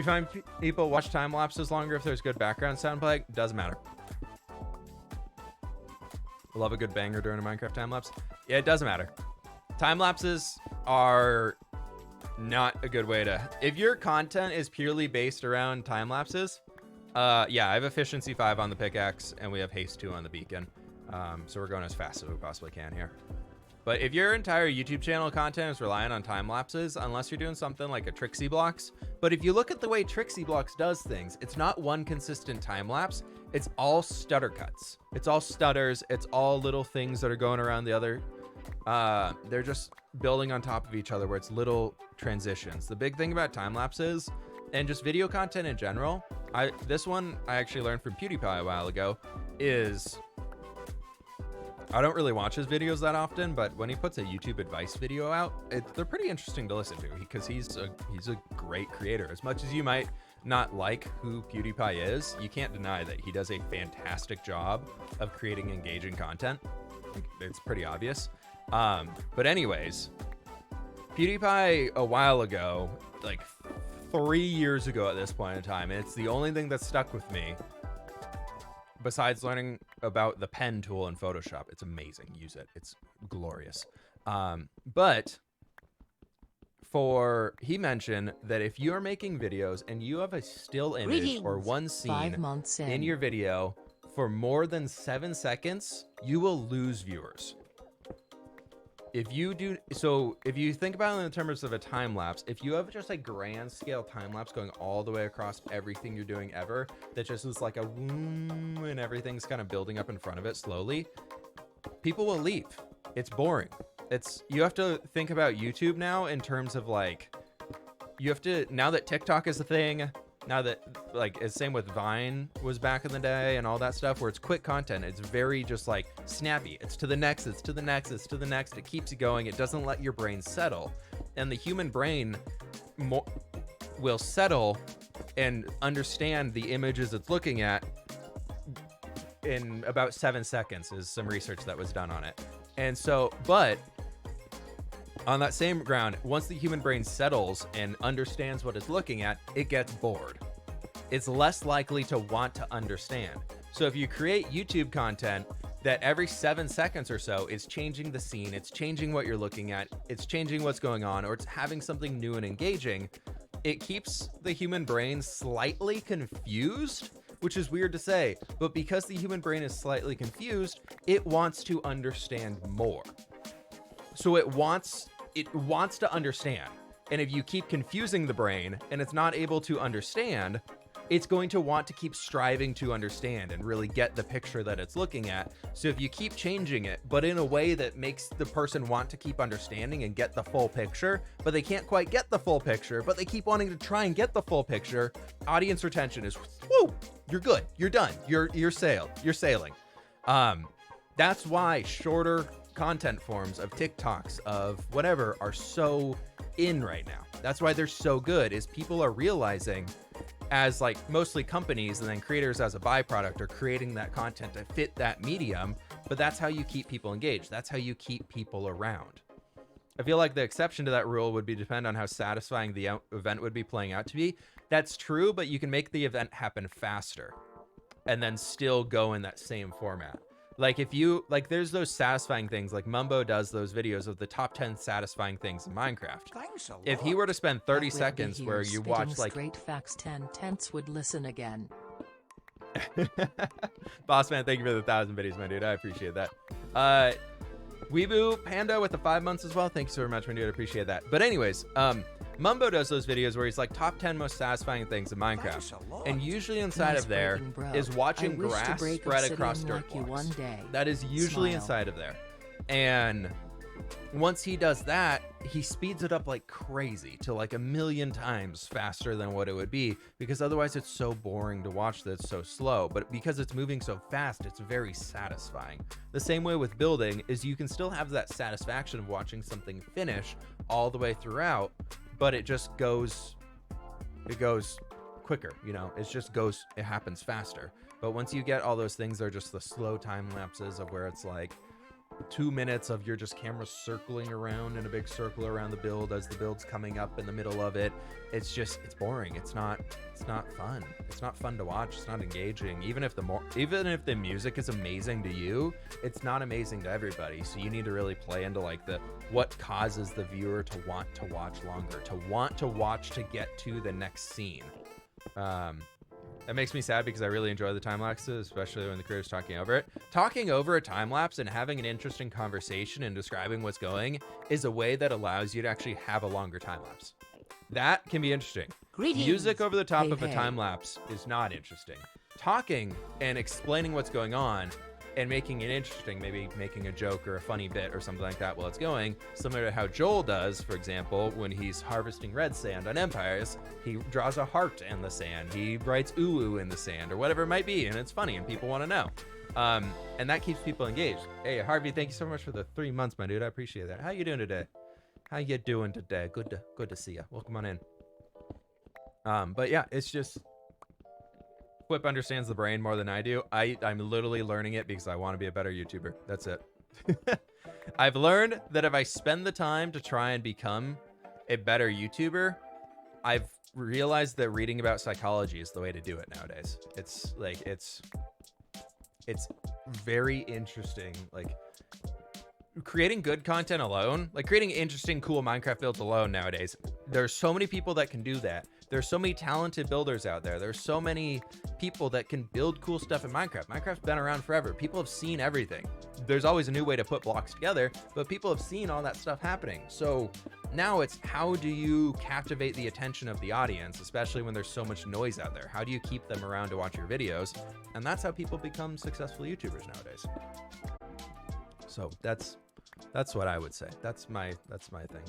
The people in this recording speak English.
find people watch time lapses longer if there's good background sound playing? Doesn't matter. Love a good banger during a Minecraft time lapse. Yeah, it doesn't matter. Time lapses are not a good way to. If your content is purely based around time lapses, yeah, I have efficiency 5 on the pickaxe and we have haste 2 on the beacon. So we're going as fast as we possibly can here. But if your entire YouTube channel content is relying on time lapses, unless you're doing something like a Trixie Blocks, but if you look at the way Trixie Blocks does things, it's not one consistent time lapse. It's all stutter cuts. It's all stutters. It's all little things that are going around the other. They're just building on top of each other where it's little transitions. The big thing about time lapses and just video content in general, this one I actually learned from PewDiePie a while ago, is I don't really watch his videos that often, but when he puts a YouTube advice video out, they're pretty interesting to listen to because he's a great creator. As much as you might not like who PewDiePie is, you can't deny that he does a fantastic job of creating engaging content. It's pretty obvious. But anyways, PewDiePie a while ago, like 3 years ago at this point in time, and it's the only thing that stuck with me besides learning about the pen tool in Photoshop. It's amazing. Use it. It's glorious. But he mentioned that if you are making videos and you have a still image or one scene in your video for more than 7 seconds, you will lose viewers. If you think about it in terms of a time lapse, if you have just a grand scale time lapse going all the way across everything you're doing ever, that just is like a whoom and everything's kind of building up in front of it slowly, people will leave. It's boring. You have to think about YouTube now in terms of like, now that TikTok is a thing, now that like it's same with Vine was back in the day and all that stuff where it's quick content. It's very just like snappy. It's to the next, it's to the next, it's to the next. It keeps you going. It doesn't let your brain settle. And the human brain will settle and understand the images it's looking at in about 7 seconds is some research that was done on it. And so, but on that same ground, once the human brain settles and understands what it's looking at, it gets bored. It's less likely to want to understand. So if you create YouTube content that every 7 seconds or so is changing the scene, it's changing what you're looking at, it's changing what's going on, or it's having something new and engaging, it keeps the human brain slightly confused, which is weird to say, but because the human brain is slightly confused, it wants to understand more. So it wants to understand. And if you keep confusing the brain and it's not able to understand, it's going to want to keep striving to understand and really get the picture that it's looking at. So if you keep changing it, but in a way that makes the person want to keep understanding and get the full picture, but they can't quite get the full picture, but they keep wanting to try and get the full picture, audience retention is, whoo, you're good, you're done, you're sailing. That's why shorter content forms of TikToks, of whatever, are so in right now. That's why they're so good, is people are realizing, as like mostly companies and then creators as a byproduct are creating that content to fit that medium, but that's how you keep people engaged. That's how you keep people around. I feel like the exception to that rule would depend on how satisfying the event would be playing out to be. That's true, but you can make the event happen faster and then still go in that same format. Like if you, like there's those satisfying things, like Mumbo does those videos of the top 10 satisfying things in Minecraft. Thanks a lot. If he were to spend 30 seconds where you watch like straight facts, 10 tenths would listen again. Boss man, thank you for the 1,000 biddies, my dude. I appreciate that. Weeboo Panda with the 5 months as well. Thanks so much, my dude. I appreciate that. But anyways, Mumbo does those videos where he's like top 10 most satisfying things in Minecraft. And usually inside of there is watching grass spread across dirt blocks. That is usually inside of there. And once he does that, he speeds it up like crazy to like 1,000,000 times faster than what it would be, because otherwise it's so boring to watch that it's so slow. But because it's moving so fast, it's very satisfying. The same way with building is you can still have that satisfaction of watching something finish all the way throughout, but it just goes quicker, you know, it happens faster. But once you get all those things, they're just the slow time lapses of where it's like, 2 minutes of your just camera circling around in a big circle around the build as the build's coming up in the middle of it. It's boring. It's not fun. It's not fun to watch. It's not engaging. Even if the music is amazing to you, it's not amazing to everybody. So you need to really play into like what causes the viewer to want to watch longer, to want to watch to get to the next scene. That makes me sad because I really enjoy the time lapses, especially when the creator's talking over it. Talking over a time lapse and having an interesting conversation and describing what's going is a way that allows you to actually have a longer time lapse. That can be interesting. Greetings. Music over the top of a time lapse is not interesting. Talking and explaining what's going on and making it interesting, maybe making a joke or a funny bit or something like that while it's going, similar to how Joel does, for example, when he's harvesting red sand on Empires. He draws a heart in the sand, he writes ooh in the sand, or whatever it might be, and it's funny and people want to know. And that keeps people engaged. Hey, Harvey, thank you so much for the 3 months, my dude. I appreciate that. How you doing today? Good to see you. Welcome on in. But yeah, it's just... fWhip understands the brain more than I do. I'm literally learning it because I want to be a better YouTuber. That's it. I've learned that if I spend the time to try and become a better YouTuber, I've realized that reading about psychology is the way to do it nowadays. It's very interesting. Like, creating good content alone, like creating interesting, cool Minecraft builds alone nowadays, there's so many people that can do that. There's so many talented builders out there. There's so many people that can build cool stuff in Minecraft. Minecraft's been around forever. People have seen everything. There's always a new way to put blocks together, but people have seen all that stuff happening. So now it's, how do you captivate the attention of the audience, especially when there's so much noise out there? How do you keep them around to watch your videos? And that's how people become successful YouTubers nowadays. So that's what I would say. That's my thing.